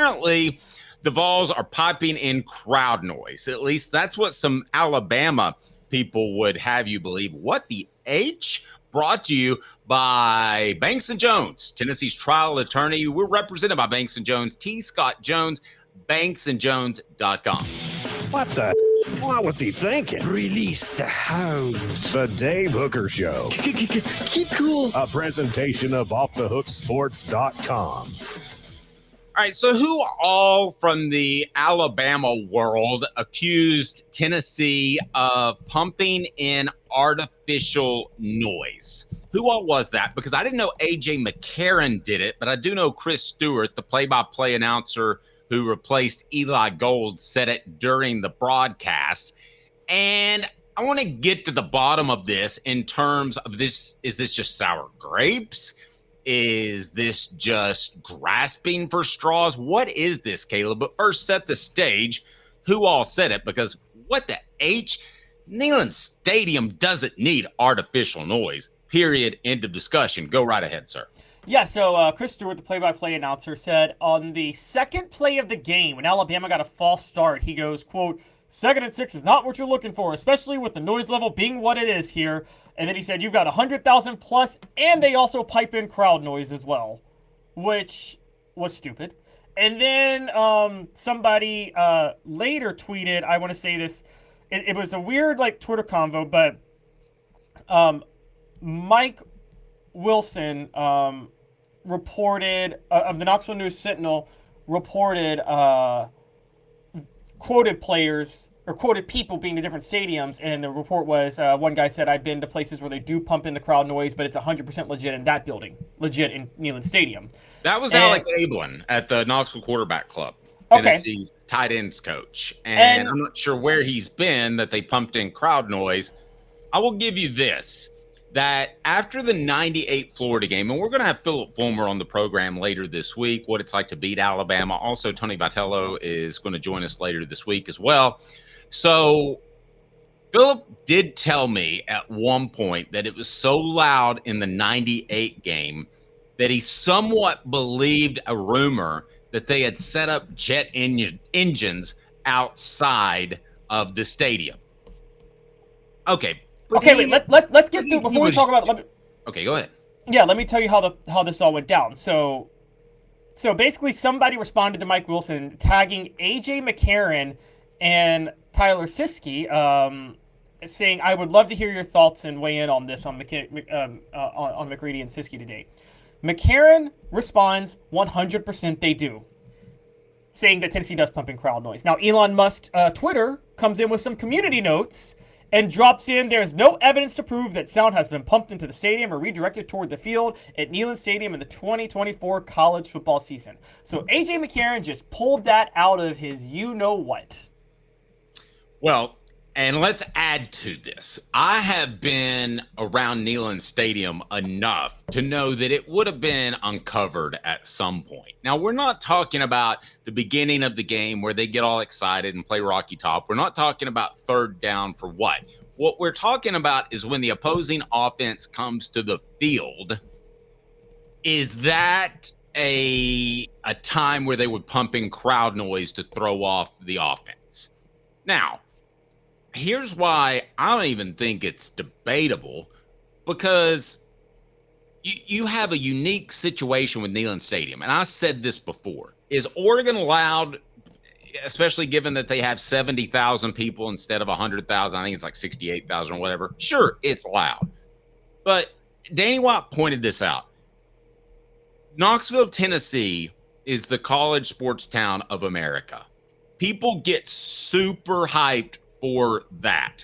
apparently the Vols are piping in crowd noise. At least that's what some Alabama people would have you believe. What the H? Brought to you by Banks & Jones, Tennessee's trial attorney. We're represented by Banks & Jones, T. Scott Jones, banksandjones.com. What the? What was he thinking? Release the hounds. The Dave Hooker Show. Keep cool. A presentation of offthehooksports.com. All right, so who all from the Alabama world accused Tennessee of pumping in artificial noise? Who all was that? Because I didn't know A.J. McCarron did it, but I do know Chris Stewart, the play-by-play announcer who replaced Eli Gold, said it during the broadcast. And I want to get to the bottom of this in terms of this. Is this just sour grapes? Is this just grasping for straws? What is this, Caleb? But first, set the stage. Who all said it? Because what the H? Neyland Stadium doesn't need artificial noise. Period. End of discussion. Go right ahead, sir. Yeah, so Chris Stewart, the play-by-play announcer, said on the second play of the game, when Alabama got a false start, he goes, quote, 2nd and 6 is not what you're looking for, especially with the noise level being what it is here. And then he said, you've got 100,000 plus, and they also pipe in crowd noise as well, which was stupid. And then somebody later tweeted, I want to say this, it was a weird like Twitter convo, but Mike Wilson reported, of the Knoxville News Sentinel, reported quoted players or quoted people being to different stadiums, and the report was one guy said, I've been to places where they do pump in the crowd noise, but it's 100% legit in that building, legit in Neyland Stadium. That was Alex Eberle at the Knoxville Quarterback Club, Tennessee's tight ends coach. And I'm not sure where he's been that they pumped in crowd noise. I will give you this, that after the 98 Florida game, and we're going to have Philip Fulmer on the program later this week, what it's like to beat Alabama. Also, Tony Vitello is going to join us later this week as well. So Philip did tell me at one point that it was so loud in the 98 game that he somewhat believed a rumor that they had set up jet engines outside of the stadium. Okay, wait, let's get through before we talk about. Okay, go ahead. Yeah, let me tell you how this all went down. So basically, somebody responded to Mike Wilson tagging A.J. McCarron and Tyler Siskey, saying, "I would love to hear your thoughts and weigh in on this on McCready and Siskey today." McCarron responds, 100% they do, saying that Tennessee does pump in crowd noise. Now, Elon Musk Twitter comes in with some community notes and drops in, there's no evidence to prove that sound has been pumped into the stadium or redirected toward the field at Neyland Stadium in the 2024 college football season. So A.J. McCarron just pulled that out of his you-know-what. Well, and let's add to this. I have been around Neyland Stadium enough to know that it would have been uncovered at some point. Now, we're not talking about the beginning of the game where they get all excited and play Rocky Top. We're not talking about third down for what? What we're talking about is when the opposing offense comes to the field, is that a time where they would pump in crowd noise to throw off the offense? Now, here's why I don't even think it's debatable, because you have a unique situation with Neyland Stadium. And I said this before. Is Oregon allowed, especially given that they have 70,000 people instead of 100,000, I think it's like 68,000 or whatever. Sure, it's loud. But Danny White pointed this out. Knoxville, Tennessee is the college sports town of America. People get super hyped for that.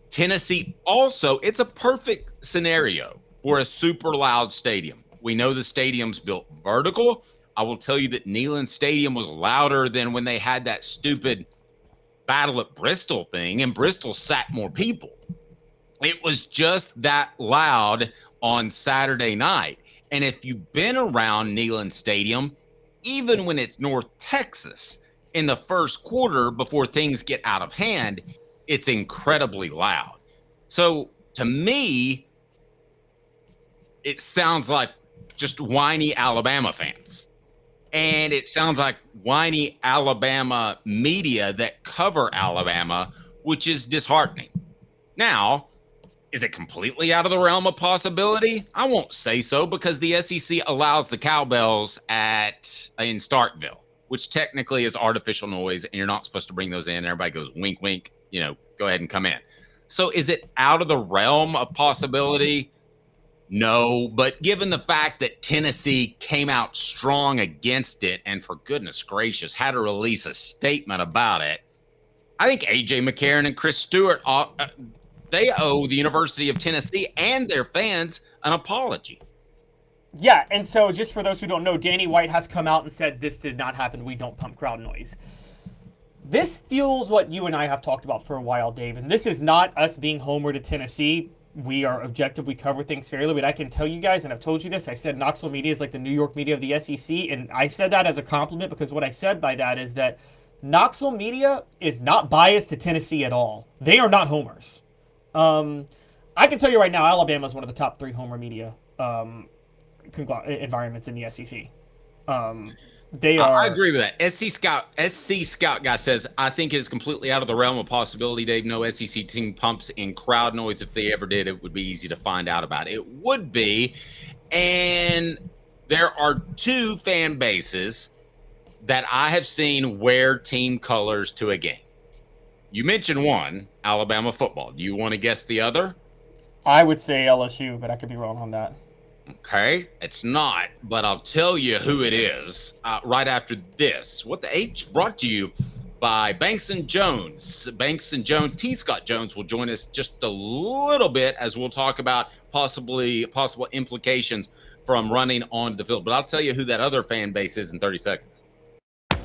Tennessee also, it's a perfect scenario for a super loud stadium. We know the stadium's built vertical. I will tell you that Neyland Stadium was louder than when they had that stupid Battle at Bristol thing, and Bristol sat more people. It was just that loud on Saturday night. And if you've been around Neyland Stadium, even when it's North Texas, in the first quarter before things get out of hand, it's incredibly loud. So to me, it sounds like just whiny Alabama fans. And it sounds like whiny Alabama media that cover Alabama, which is disheartening. Now, is it completely out of the realm of possibility? I won't say so, because the SEC allows the cowbells in Starkville, which technically is artificial noise, and you're not supposed to bring those in. Everybody goes wink, wink, go ahead and come in. So is it out of the realm of possibility? No, but given the fact that Tennessee came out strong against it, and for goodness gracious, had to release a statement about it, I think A.J. McCarron and Chris Stewart, they owe the University of Tennessee and their fans an apology. Yeah, and so just for those who don't know, Danny White has come out and said this did not happen. We don't pump crowd noise. This fuels what you and I have talked about for a while, Dave, and this is not us being homer to Tennessee. We are objective. We cover things fairly, but I can tell you guys, and I've told you this, I said Knoxville media is like the New York media of the SEC, and I said that as a compliment, because what I said by that is that Knoxville media is not biased to Tennessee at all. They are not homers. I can tell you right now, Alabama is one of the top 3 homer media environments in the SEC. They are. I agree with that. SC Scout guy says, I think it is completely out of the realm of possibility, Dave. No SEC team pumps in crowd noise. If they ever did, it would be easy to find out about. It would be. And there are 2 fan bases that I have seen wear team colors to a game. You mentioned one, Alabama football. Do you want to guess the other? I would say LSU, but I could be wrong on that. Okay, it's not, but I'll tell you who it is right after this. What the H brought to you by Banks & Jones. Banks & Jones, T. Scott Jones will join us just a little bit as we'll talk about possible implications from running on the field. But I'll tell you who that other fan base is in 30 seconds.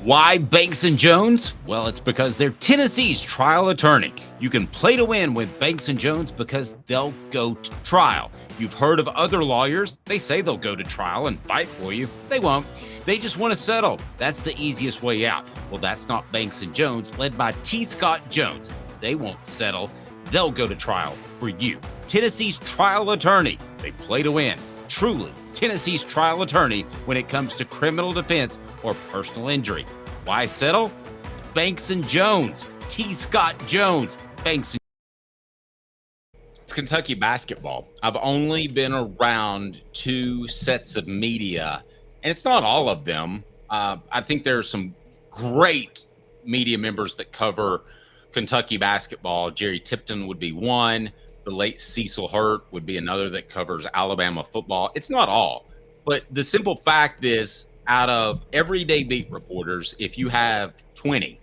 Why Banks & Jones? Well, it's because they're Tennessee's trial attorney. You can play to win with Banks & Jones because they'll go to trial. You've heard of other lawyers. They say they'll go to trial and fight for you. They won't. They just want to settle. That's the easiest way out. Well, that's not Banks & Jones, led by T. Scott Jones. They won't settle. They'll go to trial for you. Tennessee's trial attorney. They play to win. Truly, Tennessee's trial attorney when it comes to criminal defense or personal injury. Why settle? It's Banks & Jones. T. Scott Jones. Banks & It's Kentucky basketball. I've only been around 2 sets of media, and it's not all of them. I think there are some great media members that cover Kentucky basketball. Jerry Tipton would be one. The late Cecil Hurt would be another that covers Alabama football. It's not all, but the simple fact is, out of everyday beat reporters, if you have 20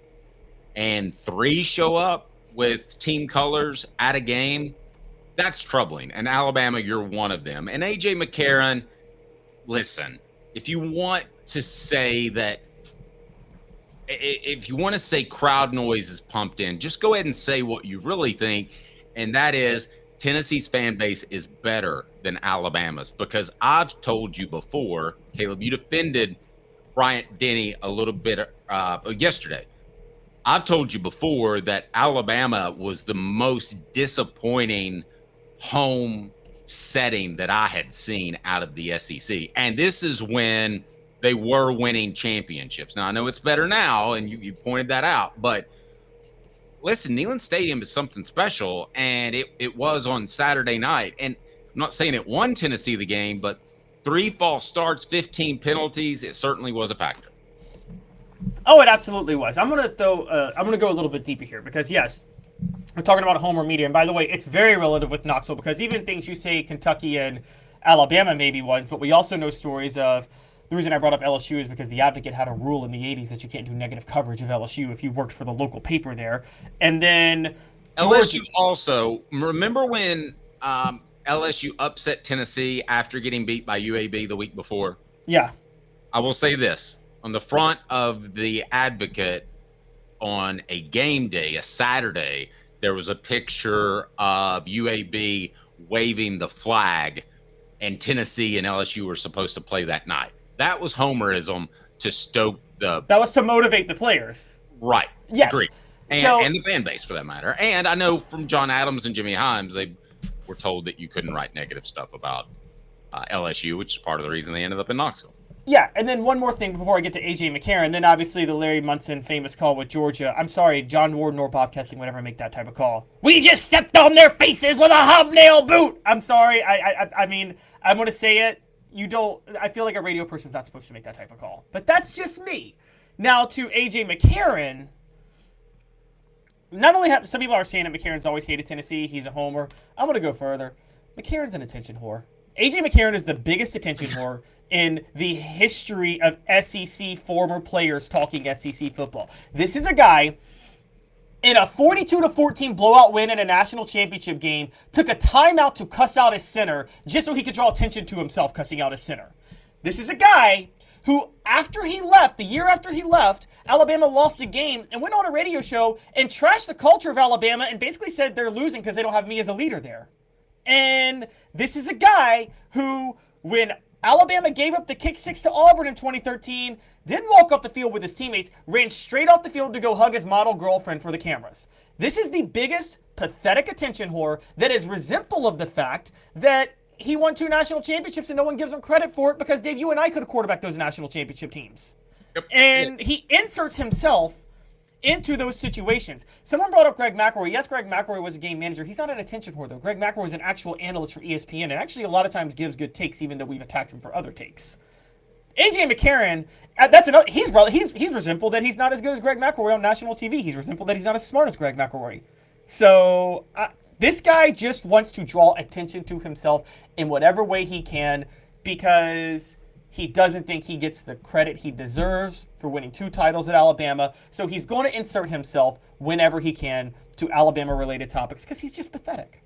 and 3 show up with team colors at a game, that's troubling. And Alabama, you're one of them. And A.J. McCarron, listen, if you want to say crowd noise is pumped in, just go ahead and say what you really think. And that is, Tennessee's fan base is better than Alabama's, because I've told you before, Caleb, you defended Bryant Denny a little bit yesterday. I've told you before that Alabama was the most disappointing home setting that I had seen out of the SEC. And this is when they were winning championships. Now, I know it's better now, and you pointed that out, but listen, Neyland Stadium is something special, and it was on Saturday night. And I'm not saying it won Tennessee the game, but 3 false starts, 15 penalties, it certainly was a factor. Oh, it absolutely was. I'm gonna go a little bit deeper here, because yes, we're talking about homer media, and by the way, it's very relative with Knoxville, because even things you say Kentucky and Alabama maybe ones, but we also know stories of. The reason I brought up LSU is because the Advocate had a rule in the 80s that you can't do negative coverage of LSU if you worked for the local paper there. And then LSU also, remember when LSU upset Tennessee after getting beat by UAB the week before? Yeah. I will say this. On the front of the Advocate on a game day, a Saturday, there was a picture of UAB waving the flag, and Tennessee and LSU were supposed to play that night. That was homerism to stoke the... That was to motivate the players. Right. Yes. Agreed. And the fan base, for that matter. And I know from John Adams and Jimmy Himes, they were told that you couldn't write negative stuff about LSU, which is part of the reason they ended up in Knoxville. Yeah, and then one more thing before I get to A.J. McCarron. Then obviously the Larry Munson famous call with Georgia. I'm sorry, John Warden or Bob Kessling would ever make that type of call. We just stepped on their faces with a hobnail boot. I'm sorry. I mean, I'm going to say it. You don't. I feel like a radio person's not supposed to make that type of call. But that's just me. Now to A.J. McCarron. Not only have some people are saying that McCarron's always hated Tennessee. He's a homer. I'm going to go further. McCarron's an attention whore. A.J. McCarron is the biggest attention whore in the history of SEC former players talking SEC football. This is a guy in a 42-14 blowout win in a national championship game took a timeout to cuss out his center just so he could draw attention to himself cussing out his center. This is a guy who, after he left, the year after he left, Alabama lost a game and went on a radio show and trashed the culture of Alabama and basically said they're losing because they don't have me as a leader there. And this is a guy who, when Alabama gave up the kick six to Auburn in 2013, didn't walk off the field with his teammates, ran straight off the field to go hug his model girlfriend for the cameras. This is the biggest pathetic attention whore that is resentful of the fact that he won 2 national championships and no one gives him credit for it because, Dave, you and I could have quarterbacked those national championship teams. Yep. And he inserts himself into those situations. Someone brought up Greg McElroy. Yes, Greg McElroy was a game manager. He's not an attention whore, though. Greg McElroy is an actual analyst for ESPN and actually a lot of times gives good takes, even though we've attacked him for other takes. A.J. McCarron, that's another. He's resentful that he's not as good as Greg McElroy on national TV. He's resentful that he's not as smart as Greg McElroy. So this guy just wants to draw attention to himself in whatever way he can because he doesn't think he gets the credit he deserves for winning 2 titles at Alabama. So he's going to insert himself whenever he can to Alabama-related topics because he's just pathetic.